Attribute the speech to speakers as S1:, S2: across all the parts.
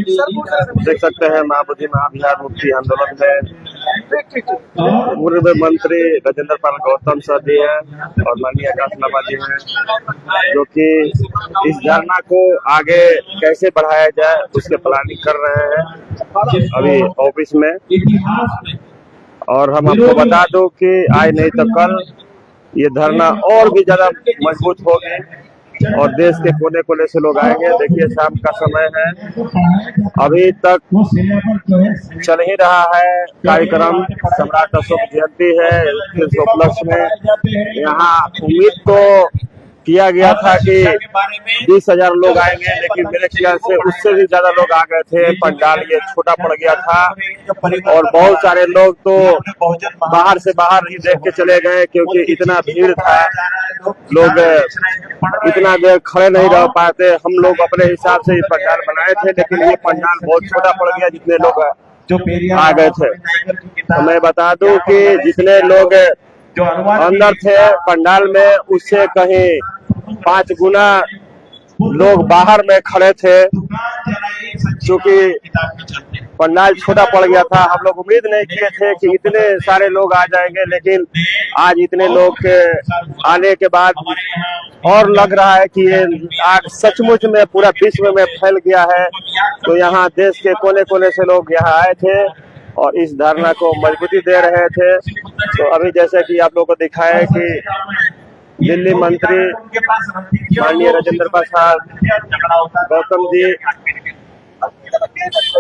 S1: देख सकते हैं महाबोधि महाविहार मुक्ति आंदोलन में पूर्व मंत्री राजेंद्र पाल गौतम सर जी हैं और माननीय आकाश लामा जी हैं, जो कि इस धरना को आगे कैसे बढ़ाया जाए उसके प्लानिंग कर रहे हैं अभी ऑफिस में। और हम आपको बता दो कि आज नहीं तो कल ये धरना और भी ज्यादा मजबूत होगी और देश के कोने कोने से लोग आएंगे। देखिए शाम का समय है, अभी तक चल ही रहा है कार्यक्रम। सम्राट अशोक जयंती है, इस उपलक्ष्य में यहाँ उम्मीद तो किया गया था कि 20,000 लोग आएंगे, लेकिन मेरे ख्याल से उससे भी ज्यादा लोग आ गए थे। पंडाल ये छोटा पड़ गया था और बहुत सारे लोग तो बाहर से बाहर ही देख के चले गए, क्योंकि इतना भीड़ था। लोग इतना देर खड़े नहीं रह पाते। हम लोग अपने हिसाब से पंडाल बनाए थे, लेकिन ये पंडाल बहुत छोटा पड़ गया जितने लोग आ गए थे। तो मैं बता दूं कि जितने लोग अंदर थे पंडाल में, उससे कहीं 5 गुना लोग बाहर में खड़े थे, क्योंकि पंडाल छोटा पड़ गया था। हम लोग उम्मीद नहीं किए थे कि इतने सारे लोग आ जाएंगे, लेकिन आज इतने लोग के आने के बाद और लग रहा है कि ये आग सचमुच में पूरा विश्व में फैल गया है। तो यहाँ देश के कोने कोने से लोग यहाँ आए थे और इस धरना को मजबूती दे रहे थे। तो अभी जैसे कि आप लोगों को दिखाया कि दिल्ली मंत्री माननीय राजेंद्र प्रसाद गौतम जी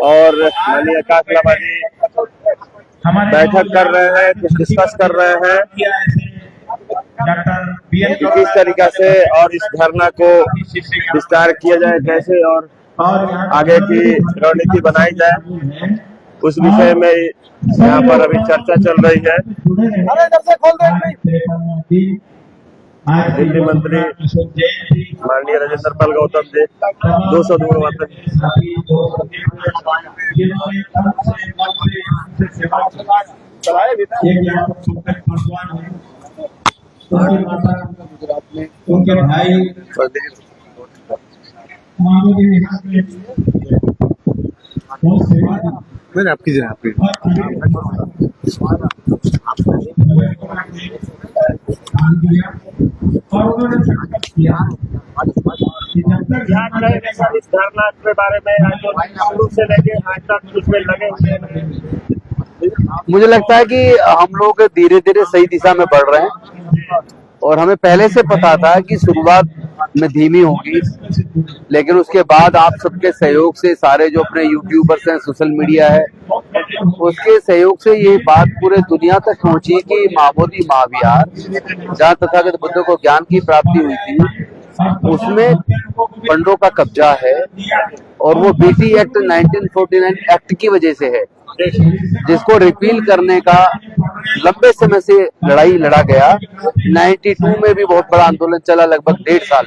S1: और माननीय आकाश लामा जी बैठक कर रहे हैं, कुछ डिस्कस कर रहे हैं कि किस तरीका से और इस धरना को विस्तार किया जाए, कैसे और आगे की रणनीति बनाई जाए, उस विषय में यहाँ पर अभी चर्चा चल रही है। दिल्ली मंत्री माननीय राजेंद्र पाल गौतम जी 200 दूर
S2: गुजरात में उनके भाई मैंने आपकी जगह आपकी
S1: इस धरना के बारे में शुरू से लेके आज तक उसमें लगे हुए हैं।
S3: मुझे लगता है कि हम लोग धीरे धीरे सही दिशा में बढ़ रहे हैं और हमें पहले से पता था कि शुरुआत में धीमी होगी, लेकिन उसके बाद आप सबके सहयोग से, सारे जो अपने यूट्यूबर्स हैं, सोशल मीडिया है, उसके सहयोग से ये बात पूरे दुनिया तक पहुंची कि महाबोधि महाविहार, जहाँ तथागत बुद्ध को ज्ञान की प्राप्ति हुई थी, उसमें पंडों का कब्जा है और वो बीटी एक्ट 1949 एक्ट की वजह से है, जिसको रिपील करने का लंबे समय से लड़ाई लड़ा गया। 92 में भी बहुत बड़ा आंदोलन चला, लगभग 1.5 साल,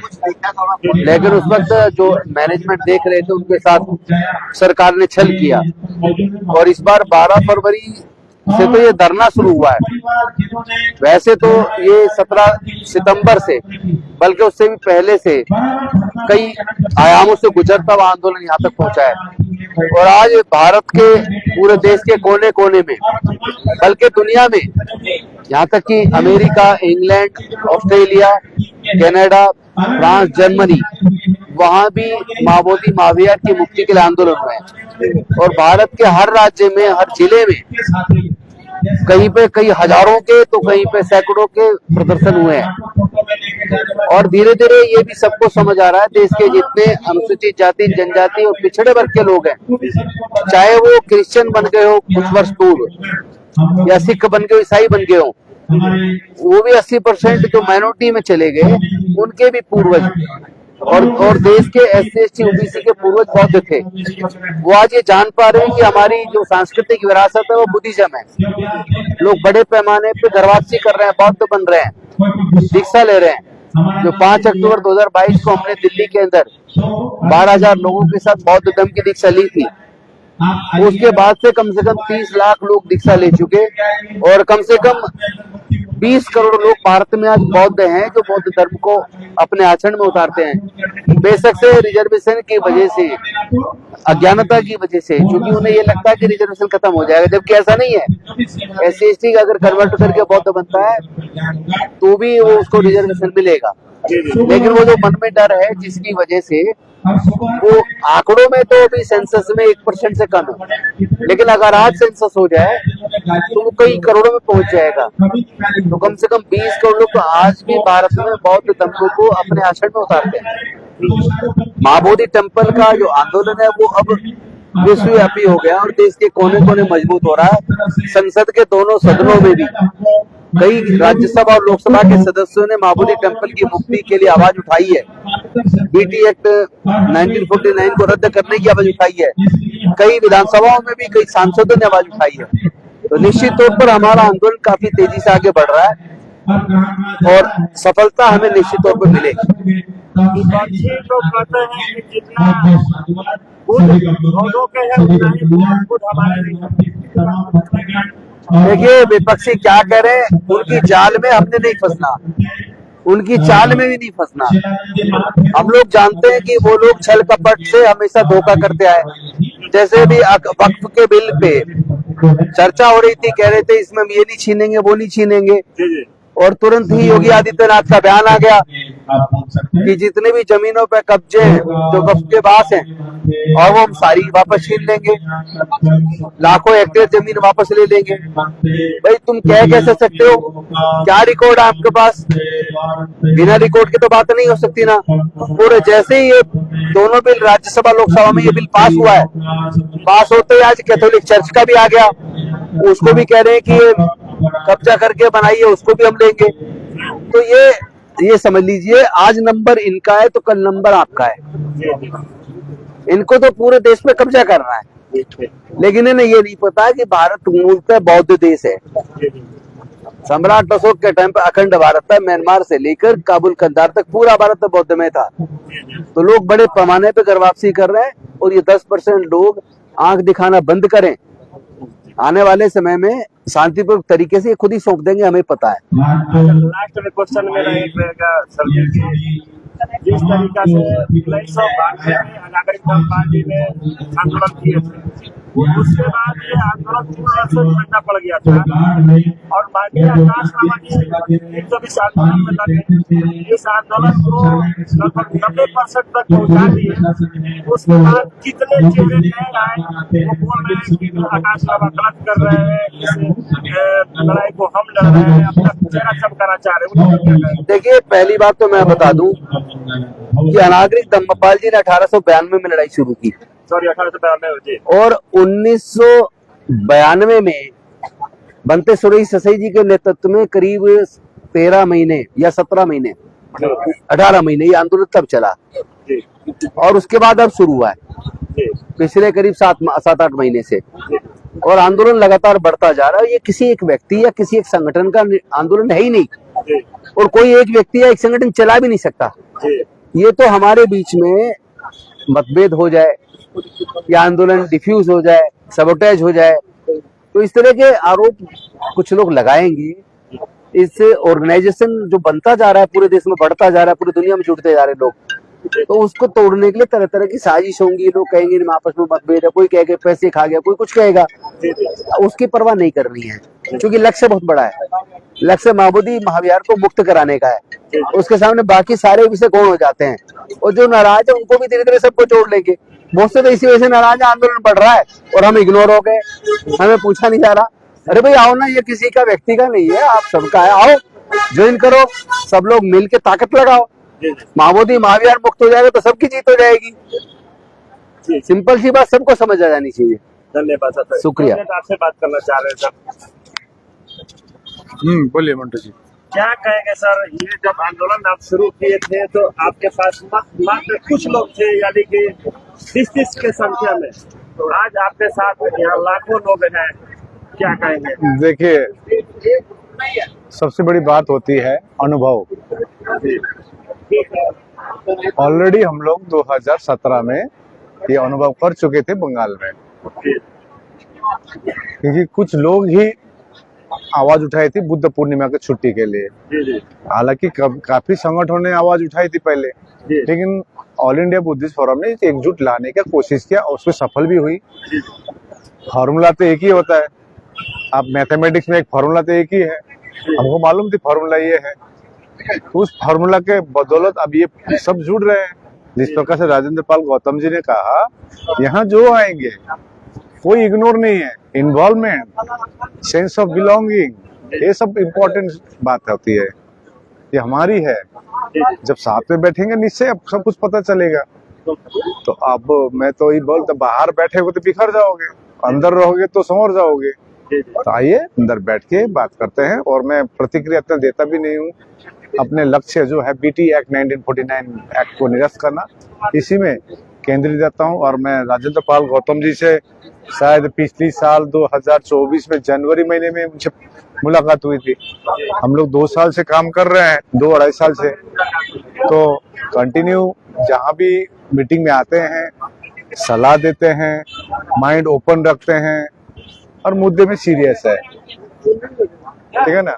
S3: लेकिन उस वक्त जो मैनेजमेंट देख रहे थे उनके साथ सरकार ने छल किया और इस बार 12 फरवरी से तो ये धरना शुरू हुआ है। वैसे तो ये 17 सितंबर से, बल्कि उससे भी पहले से कई आयामों से गुजरता हुआ आंदोलन यहाँ तक पहुंचा है और आज भारत के पूरे देश के कोने कोने में, बल्कि दुनिया में, यहाँ तक कि America, England, Australia, Canada, France, Germany, वहां भी महाबोधि महाविहार की मुक्ति के लिए आंदोलन हुए हैं और भारत के हर राज्य में, हर जिले में कहीं पे कई हजारों के तो कहीं पे सैकड़ों के प्रदर्शन हुए हैं। और धीरे धीरे ये भी सबको समझ आ रहा है, देश के जितने अनुसूचित जाति, जनजाति और पिछड़े वर्ग के लोग हैं, चाहे वो क्रिश्चियन बन गए हो कुछ वर्ष पूर्व या सिख बन गए, ईसाई बन गए हो, वो भी 80% जो माइनॉरिटी में चले गए, उनके भी पूर्वज और देश के SC ST OBC के पूर्वज बौद्ध थे। वो आज ये जान पा रहे हैं कि हमारी जो सांस्कृतिक विरासत है वो बुद्धिज्म है। लोग बड़े पैमाने पे घर वापसी कर रहे हैं, बौद्ध बन रहे हैं, दीक्षा ले रहे हैं। जो 5 अक्टूबर 2022 को हमने दिल्ली के अंदर 12,000 लोगों के साथ बौद्ध धर्म की दीक्षा ली थी, उसके बाद से कम 30 लाख लोग दीक्षा ले चुके और कम से कम 20 करोड़ लोग भारत में आज बौद्ध हैं जो बौद्ध धर्म को अपने आचरण में उतारते हैं। बेशक से रिजर्वेशन की वजह से, अज्ञानता की वजह से, क्योंकि उन्हें ये लगता है कि रिजर्वेशन खत्म हो जाएगा, जबकि ऐसा नहीं है। SC/ST का अगर कन्वर्ट करके बौद्ध बनता है तो भी वो उसको रिजर्वेशन मिलेगा, लेकिन वो जो मन में डर है जिसकी वजह से वो आंकड़ों में तो अभी सेंसस में 1% से कम है, लेकिन अगर आज सेंसस हो जाए तो वो कई करोड़ों में पहुंच जाएगा। तो कम से कम 20 करोड़ लोग तो आज भी भारत में बौद्ध धर्म को अपने आचरण में उतारते हैं। महाबोधि टेम्पल का जो आंदोलन है वो अब विश्वव्यापी हो गया और देश के कोने कोने मजबूत हो रहा है। संसद के दोनों सदनों में भी कई राज्यसभा और लोकसभा के सदस्यों ने महाबोधि टेम्पल की मुक्ति के लिए आवाज उठाई है। BT एक्ट 1949 को रद्द करने की आवाज उठाई है। कई विधानसभाओं में भी कई सांसदों ने आवाज उठाई है। तो निश्चित तौर पर हमारा आंदोलन काफी तेजी से आगे बढ़ रहा है और सफलता हमें निश्चित तौर पर मिलेगी।
S1: विपक्षी लोग कहते हैं कि जितना लोगों के हैं उतना ही खुद हमारे
S3: देखिए, विपक्षी क्या कह रहे हैं, उनकी जाल में हमने नहीं फंसना, उनकी चाल में भी नहीं फंसना। हम लोग जानते हैं कि वो लोग छल कपट से हमेशा धोखा करते आए। जैसे भी वक्फ के बिल पे चर्चा हो रही थी, कह रहे थे इसमें ये नहीं छीनेंगे वो नहीं छीनेंगे, और तुरंत ही योगी आदित्यनाथ का बयान आ गया कि जितने भी जमीनों पे कब्जे जो वक्फ के पास हैं और वो हम सारी वापस छीन लेंगे, लाखों हेक्टेयर जमीन वापस ले लेंगे। भाई तुम कह कैसे सकते हो? क्या रिकॉर्ड है आपके पास? बिना रिकॉर्ड के तो बात नहीं हो सकती ना। पूरे जैसे ही ये दोनों बिल राज्यसभा लोकसभा में ये बिल पास हुआ है, पास होते ही आज कैथोलिक चर्च का भी आ गया, उसको भी कह रहे हैं कि ये कब्जा करके बनाइए, उसको भी हम लेंगे। तो ये समझ लीजिए, आज नंबर इनका है तो कल नंबर आपका है। इनको तो पूरे देश पे कब्जा करना है, लेकिन इन्हें ये नहीं पता कि भारत मूलतः बौद्ध देश है। सम्राट अशोक के टाइम पे अखंड भारत था, म्यांमार से लेकर काबुल कंधार तक पूरा भारत बौद्ध में था। तो लोग बड़े पैमाने पे गर्वापसी कर रहे हैं और ये 10% लोग आंख दिखाना बंद करें, आने वाले समय में शांतिपूर्वक तरीके से खुद ही सौंप देंगे, हमें पता है।
S1: लास्ट में क्वेश्चन मेरा एक रहेगा सर, जिस तरीका से 1992 में नागरिकता पार्टी ने आंदोलन किए थे, उसके बाद ये आंदोलन पूरा से ठंडा पड़ गया था और माननीय आकाश रामा जी जब इस आंदोलन में लगे, इस आंदोलन को लगभग 90% तक पहुंचा दिए। उसके बाद कितने चेहरे नए आए, वो बोल रहे हैं कि आकाश रामा गलत कर रहे हैं, इस लड़ाई को हम लड़ रहे हैं, अपना चेहरा चमकाना चाह रहे हैं।
S3: देखिए, पहली बात तो मैं बता दूं कि अनागरिक धम्मपाल जी ने 1892 में लड़ाई शुरू की,
S1: सॉरी 1892
S3: और 1992 में बनते सुरेश ससाई जी के नेतृत्व में करीब 13 महीने या 17 महीने 18 महीने ये आंदोलन तब चला, और उसके बाद अब शुरू हुआ है पिछले करीब 7-8 महीने से, और आंदोलन लगातार बढ़ता जा रहा है। ये किसी एक व्यक्ति या किसी एक संगठन का आंदोलन है ही नहीं, और कोई एक व्यक्ति या एक संगठन चला भी नहीं सकता। ये तो हमारे बीच में मतभेद हो जाए या आंदोलन डिफ्यूज हो जाए, सबोटेज हो जाए, तो इस तरह के आरोप कुछ लोग लगाएंगे। इस ऑर्गेनाइजेशन जो बनता जा रहा है, पूरे देश में बढ़ता जा रहा है, पूरी दुनिया में जुड़ते जा रहे हैं लोग, तो उसको तोड़ने के लिए तरह तरह की साजिश होंगी। लोग कहेंगे आपस में मतभेद है, कोई कहेगा पैसे खा गया, कोई कुछ कहेगा, उसकी परवाह नहीं करनी है, क्योंकि लक्ष्य बहुत बड़ा है। लक्ष्य महाबोधि महाविहार को मुक्त कराने का है। उसके सामने बाकी सारे विषय गौण हो जाते हैं, और जो नाराज है उनको भी धीरे धीरे सबको जोड़ लेंगे। बहुत से तो इसी वजह से नाराज है, आंदोलन बढ़ रहा है और हम इग्नोर हो गए, हमें पूछा नहीं जा रहा। अरे भाई आओ ना, ये किसी का व्यक्ति का नहीं है, आप सबका है, आओ ज्वाइन करो, सब लोग मिल के ताकत लगाओ, महाबोधि महाविहार मुक्त हो जाएगा तो सबकी जीत हो जाएगी। सिंपल सी बात सबको समझ आ जानी चाहिए।
S1: धन्यवाद सर,
S3: शुक्रिया।
S1: आपसे बात करना चाह रहे हैं सर।
S2: बोलिए मंटू जी।
S1: क्या कहेंगे सर, ये जब आंदोलन आप शुरू किए थे तो आपके पास मात्र कुछ लोग थे, यानी कि 30 के संख्या में, तो आज आपके साथ यहाँ लाखों लोग हैं, क्या कहेंगे?
S2: देखिए, सबसे बड़ी बात होती है अनुभव। ऑलरेडी हम लोग 2017 में ये अनुभव कर चुके थे बंगाल में, क्योंकि कुछ लोग ही आवाज उठाई थी बुद्ध पूर्णिमा की छुट्टी के लिए।
S1: जी जी
S2: हालांकि काफी संगठनों ने आवाज उठाई थी पहले,
S1: जी
S2: लेकिन ऑल इंडिया बुद्धिस्ट फोरम ने एकजुट लाने का कोशिश किया और उसमें सफल भी हुई। फॉर्मूला तो एक ही होता है, आप मैथमेटिक्स में एक फॉर्मूला तो एक ही है, हमको मालूम थी फॉर्मूला ये है, उस फॉर्मूला के बदौलत अब ये सब जुड़ रहे हैं। जिस प्रकार से राजेंद्र पाल गौतम जी ने कहा, यहाँ जो आएंगे कोई इग्नोर नहीं है, इन्वॉल्वमेंट, सेंस ऑफ बिलोंगिंग, ये सब इम्पोर्टेंट बात होती है, ये हमारी है। जब साथ में बैठेंगे निश्चय अब सब कुछ पता चलेगा। तो अब मैं तो ये बोलता, बाहर बैठे हो तो बिखर जाओगे, अंदर रहोगे तो संवर जाओगे। तो आइए अंदर बैठ के बात करते हैं, और मैं प्रतिक्रिया इतना देता भी नहीं हूँ। अपने लक्ष्य जो है बीटी एक्ट 1949 एक्ट को निरस्त करना, इसी में केंद्रित रहता हूँ। और मैं राजेंद्र पाल गौतम जी से शायद पिछली साल 2024 में जनवरी महीने में उनसे मुलाकात हुई थी। हम लोग 2 साल से काम कर रहे हैं, 2-2.5 साल से, तो कंटिन्यू जहाँ भी मीटिंग में आते हैं, सलाह देते हैं, माइंड ओपन रखते हैं और मुद्दे में सीरियस है, ठीक है ना,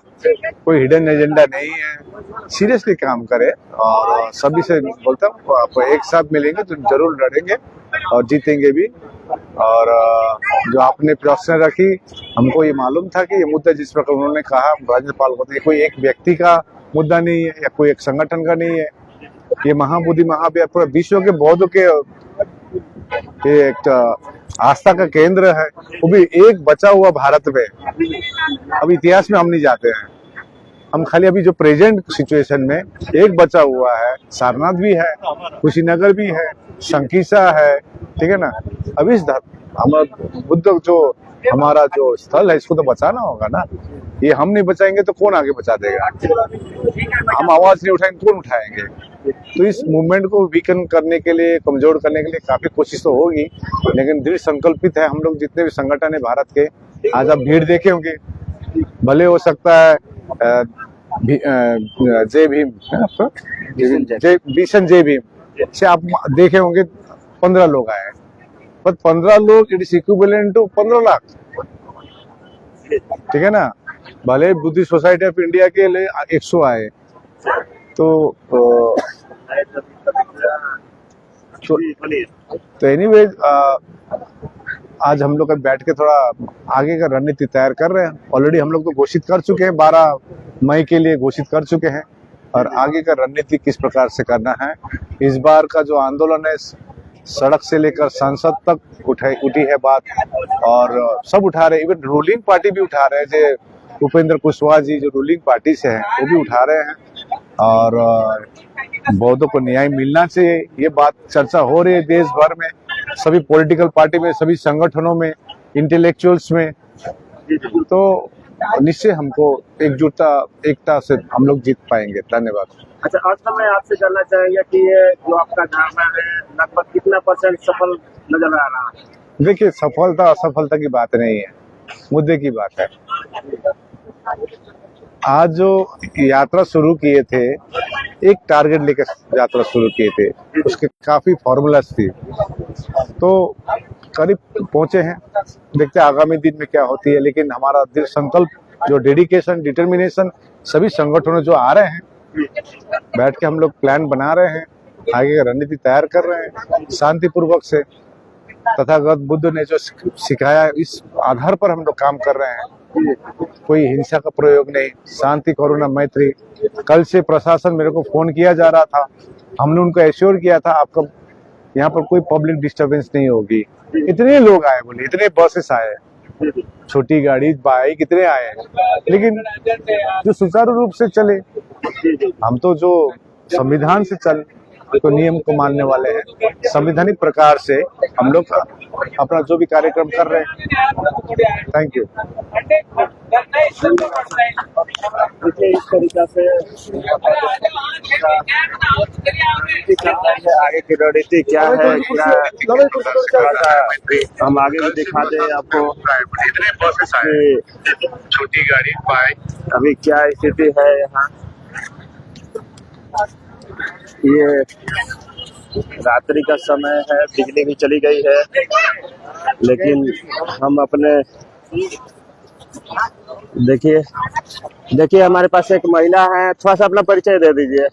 S2: कोई हिडन एजेंडा नहीं है, सीरियसली काम करे। और सभी से बोलता हूँ, आप एक साथ मिलेंगे तो जरूर लड़ेंगे और जीतेंगे भी। और जो आपने प्रश्न रखी, हमको ये मालूम था कि ये मुद्दा जिस प्रकार उन्होंने कहा, राजेंद्र पाल को, कोई एक व्यक्ति का मुद्दा नहीं है या कोई एक संगठन का नहीं है, ये महाबोधि महाविहार पूरा विश्व के बौद्धों के एक आस्था का केंद्र है, वो भी एक बचा हुआ भारत में। अब इतिहास में हम नहीं जाते हैं, हम खाली अभी जो प्रेजेंट सिचुएशन में एक बचा हुआ है, सारनाथ भी है, कुशीनगर भी है, शंकीसा है, ठीक है ना। अभी इस हमारा बुद्ध जो हमारा जो स्थल है, इसको तो बचाना होगा ना। ये हम नहीं बचाएंगे तो कौन आगे बचा देगा? हम आवाज नहीं उठाएंगे, कौन उठाएंगे? तो इस मूवमेंट को वीकन करने के लिए, कमजोर करने के लिए काफी कोशिश तो होगी, लेकिन दृढ़ संकल्पित है हम लोग, जितने भी संगठन है भारत के। आज आप भीड़ देखे होंगे, भले हो सकता है जय भीम, जय भीम से आप देखे होंगे 15 लोग आए, पर 15 लोग it is equivalent to 15 lakh, ठीक है ना। भले बुद्धिस्ट सोसाइटी ऑफ इंडिया के लिए 100 आए, तो एनीवेज आज हम लोग बैठ के थोड़ा आगे का रणनीति तैयार कर रहे हैं। ऑलरेडी हम लोग तो घोषित कर चुके हैं, 12 मई के लिए घोषित कर चुके हैं, और आगे का रणनीति किस प्रकार से करना है। इस बार का जो आंदोलन है, सड़क से लेकर संसद तक उठी है बात, और सब उठा रहे, इवन रूलिंग पार्टी भी उठा रहे हैं। जो उपेंद्र कुशवाहा जी जो रूलिंग पार्टी से हैं, वो भी उठा रहे हैं, और बौद्धों को न्याय मिलना चाहिए, ये बात चर्चा हो रही है देश भर में, सभी पॉलिटिकल पार्टी में, सभी संगठनों में, इंटेलेक्चुअल्स में। तो निश्चय हमको एकता से हम लोग जीत पाएंगे। धन्यवाद।
S1: अच्छा, आज तो मैं आपसे जानना चाहेंगे कि ये जो आपका धारणा है, लगभग कितना % सफल नजर आ रहा है?
S2: देखिए, सफलता असफलता की बात नहीं है, मुद्दे की बात है। आज जो यात्रा शुरू किए थे, एक टारगेट लेकर यात्रा शुरू किए थे, उसके काफी फॉर्मूलास थी, तो करीब पहुंचे हैं। देखते हैं आगामी दिन में क्या होती है, लेकिन हमारा दृढ़ संकल्प, जो डेडिकेशन, डिटर्मिनेशन, सभी संगठनों जो आ रहे हैं, बैठ के हम लोग प्लान बना रहे हैं, आगे का रणनीति तैयार कर रहे हैं शांतिपूर्वक से। तथागत बुद्ध ने जो सिखाया, इस आधार पर हम लोग काम कर रहे हैं। कोई हिंसा का प्रयोग नहीं, शांति, करुणा, मैत्री। कल से प्रशासन मेरे को फोन किया जा रहा था, हमने उनको एश्योर किया था आपका यहाँ पर कोई पब्लिक डिस्टरबेंस नहीं होगी। इतने लोग आए, बोले इतने बसेस आए, छोटी गाड़ी, बाइक, इतने आए, लेकिन जो सुचारू रूप से चले। हम तो जो संविधान से चल, तो नियम को मानने वाले हैं, संवैधानिक प्रकार से हम लोग अपना जो भी कार्यक्रम कर रहे हैं। Thank you.
S1: इस तरीका से आगे की रणनीति क्या है, हम आगे भी दिखा दें आपको।
S2: छोटी गाड़ी, बाइक,
S1: अभी क्या स्थिति है यहाँ। ये रात्रि का समय है, बिजली भी चली गई है, लेकिन हम अपने देखिए देखिए हमारे पास एक महिला है, थोड़ा सा अपना परिचय दे दीजिए।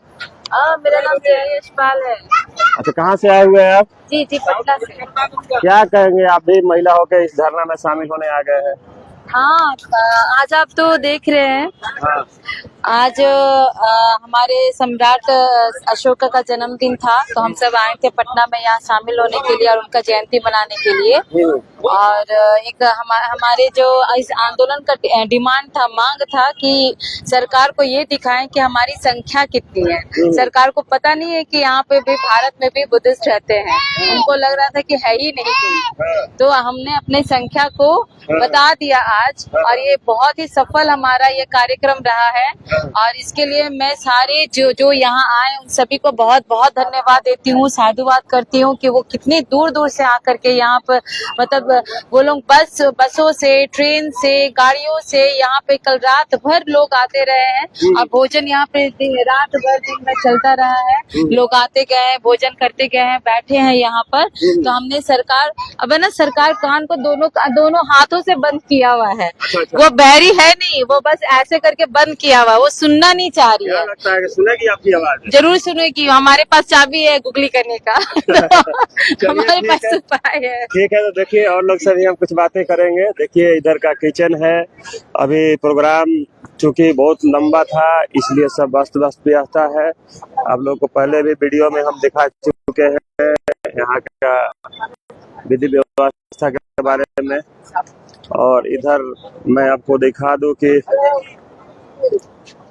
S4: मेरा नाम जय यशपाल है।
S1: अच्छा, कहाँ से आए हुए हैं आप?
S4: जी पटना से।
S1: क्या कहेंगे, आप भी महिला होकर इस धरना में शामिल होने आ गए हैं?
S4: हाँ, आज आप तो देख रहे हैं,
S1: हाँ।
S4: आज हमारे सम्राट अशोक का जन्मदिन था, तो हम सब आए थे पटना में यहाँ शामिल होने के लिए और उनका जयंती मनाने के लिए। और एक हमारे जो इस आंदोलन का डिमांड था, मांग था कि सरकार को ये दिखाएं कि हमारी संख्या कितनी है। सरकार को पता नहीं है कि यहाँ पे भी भारत में भी बुद्धिस्ट रहते हैं, उनको लग रहा था कि है ही नहीं कोई। तो हमने अपनी संख्या को बता दिया आज, और ये बहुत ही सफल हमारा ये कार्यक्रम रहा है। और इसके लिए मैं सारे जो यहाँ आए उन सभी को बहुत बहुत धन्यवाद देती हूँ, साधुवाद करती हूँ कि वो कितनी दूर दूर से आकर के यहाँ पर, मतलब वो लोग बसों से, ट्रेन से, गाड़ियों से यहाँ पे कल रात भर लोग आते रहे हैं और भोजन यहाँ पे रात भर दिन में चलता रहा है। लोग आते गए हैं, भोजन करते गए हैं, बैठे हैं यहाँ पर। तो हमने सरकार, अब है ना, सरकार कान को दोनों हाथों से बंद किया हुआ है। वो बहरी है नहीं, वो बस ऐसे करके बंद किया हुआ है, वो सुनना नहीं चाह रही है।
S1: लगता है कि सुनेगी आपकी आवाज?
S4: जरूर सुनेगी, हमारे पास चाबी है गुगली करने का। तो हमारे पास उपाय है।
S1: ठीक है, तो देखिए और लोग सभी हम कुछ बातें करेंगे। देखिए इधर का किचन है। अभी प्रोग्राम चूंकि बहुत लंबा था, इसलिए सब अस्त व्यस्त व्यवस्था है। आप लोगों को पहले भी वीडियो में हम दिखा चुके हैं यहाँ का विधि व्यवस्था के बारे में। और इधर मैं आपको दिखा दूं कि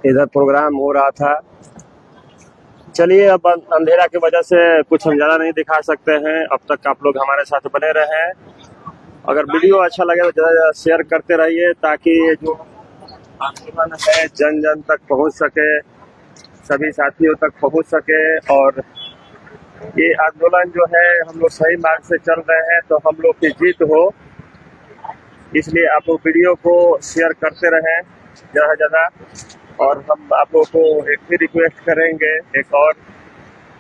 S1: इधर प्रोग्राम हो रहा था। चलिए, अब अंधेरा की वजह से कुछ हम ज्यादा नहीं दिखा सकते हैं। अब तक आप लोग हमारे साथ बने रहे। अगर वीडियो अच्छा लगे तो ज्यादा ज्यादा शेयर करते रहिए, ताकि ये जो आंदोलन है जन जन तक पहुंच सके, सभी साथियों तक पहुंच सके। और ये आंदोलन जो है हम लोग सही मार्ग से चल रहे हैं, तो हम लोग की जीत हो, इसलिए आप लोग वीडियो को शेयर करते रहें ज़्यादा से ज़्यादा। और हम आप लोगों को एक भी रिक्वेस्ट करेंगे, एक और,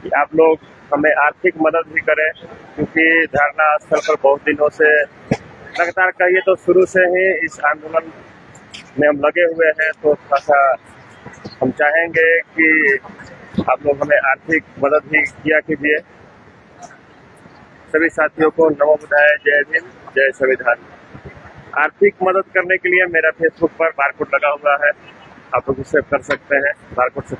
S1: कि आप लोग हमें आर्थिक मदद भी करें, क्योंकि धरना स्थल पर बहुत दिनों से, लगातार कहिए तो शुरू से ही इस आंदोलन में हम लगे हुए हैं। तो थोड़ा सा हम चाहेंगे कि आप लोग हमें आर्थिक मदद भी किया कीजिए। सभी साथियों को नमो बुद्धाय, जय भीम, जय संविधान। आर्थिक मदद करने के लिए मेरा फेसबुक पर बारकोड लगा हुआ है, आप लोग उससे कर सकते हैं। बारकोड से